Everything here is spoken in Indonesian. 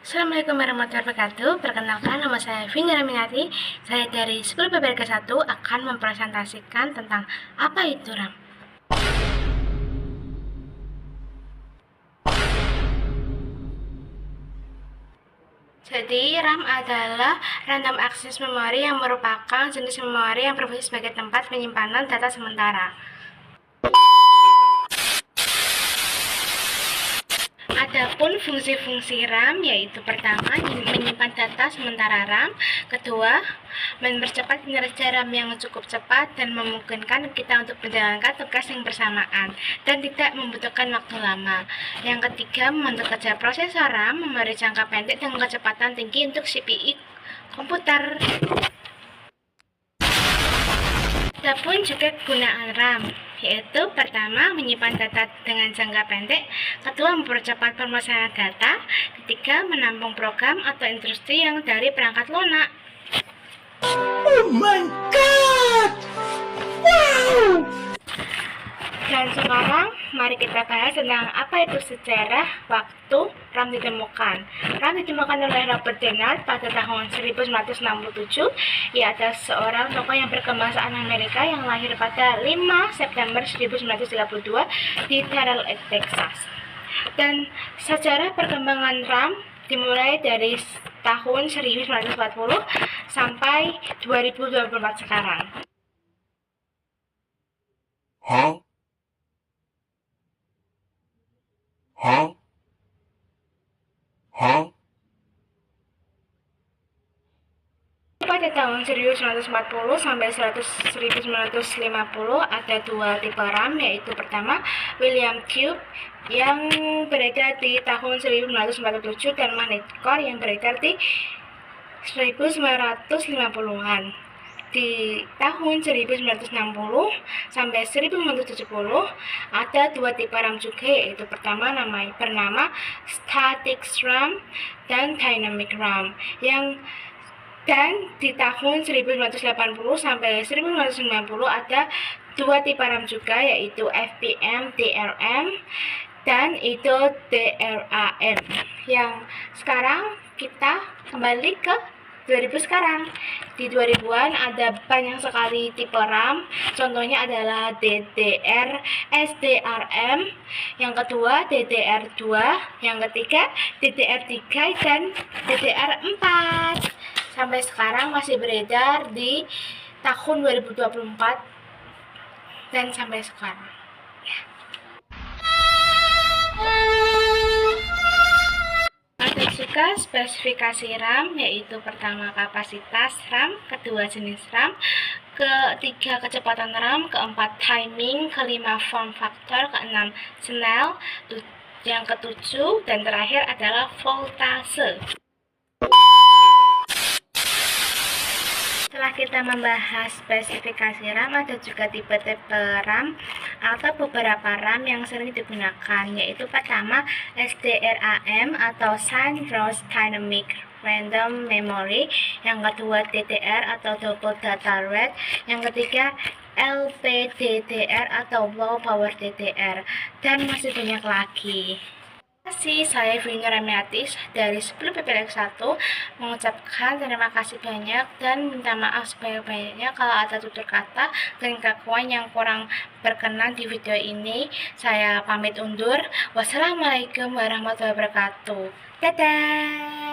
Assalamualaikum warahmatullahi wabarakatuh. Perkenalkan, nama saya Vindra Minati. Saya dari 10 PPLK 1 akan mempresentasikan tentang apa itu RAM. Jadi, RAM adalah Random Access Memory yang merupakan jenis memori yang berfungsi sebagai tempat penyimpanan data sementara. Adapun fungsi-fungsi RAM yaitu pertama, menyimpan data sementara RAM, kedua, mempercepat kinerja RAM yang cukup cepat dan memungkinkan kita untuk menjalankan tugas yang bersamaan dan tidak membutuhkan waktu lama. Yang ketiga, membantu kerja prosesor RAM, memori jangka pendek dengan kecepatan tinggi untuk CPU komputer. Adapun juga kegunaan RAM, yaitu pertama, menyimpan data dengan jangka pendek, kedua, mempercepat pemesanan data, ketiga, menampung program atau instruksi yang dari perangkat lunak. Oh my god! Wow! Dan sekarang mari kita bahas tentang apa itu sejarah waktu RAM ditemukan. RAM ditemukan oleh Robert Dennard pada tahun 1967. Ia adalah seorang tokoh yang berkebangsaan Amerika yang lahir pada 5 September 1932 di Terrell Lake, Texas. Dan sejarah perkembangan RAM dimulai dari tahun 1940 sampai 2024 sekarang. Pada tahun 1940 sampai 1950 ada dua tipe RAM, yaitu pertama William Cube yang beredar di tahun 1947 dan Magnetic Core yang beredar di 1950-an. Di tahun 1960 sampai 1970 ada dua tipe RAM juga, yaitu pertama bernama Static RAM dan Dynamic RAM dan di tahun 1980 sampai 1990 ada dua tipe RAM juga, yaitu FPM DRM dan itu DRAM. Yang sekarang kita kembali ke 2000 sekarang. Di 2000-an ada banyak sekali tipe RAM. Contohnya adalah DDR SDRM, yang kedua DDR2, yang ketiga DDR3 dan DDR4. Sampai sekarang masih beredar di tahun 2024 dan sampai sekarang. Ada juga spesifikasi RAM, yaitu pertama kapasitas RAM, kedua jenis RAM, ketiga kecepatan RAM, keempat timing, kelima form factor, keenam channel, yang ketujuh dan terakhir adalah voltase. Setelah kita membahas spesifikasi RAM, ada juga tipe-tipe RAM atau beberapa RAM yang sering digunakan, yaitu pertama SDRAM atau Synchronous Dynamic Random Memory, yang kedua DDR atau Double Data Rate, yang ketiga LPDDR atau Low Power DDR, dan masih banyak lagi. Terima kasih, saya Vindra Minati dari 10 PPLK 1 mengucapkan terima kasih banyak dan minta maaf sebanyak-banyaknya kalau ada tutur kata dan kelakuan yang kurang berkenan di video ini. Saya pamit undur. Wassalamualaikum warahmatullahi wabarakatuh. Dadah.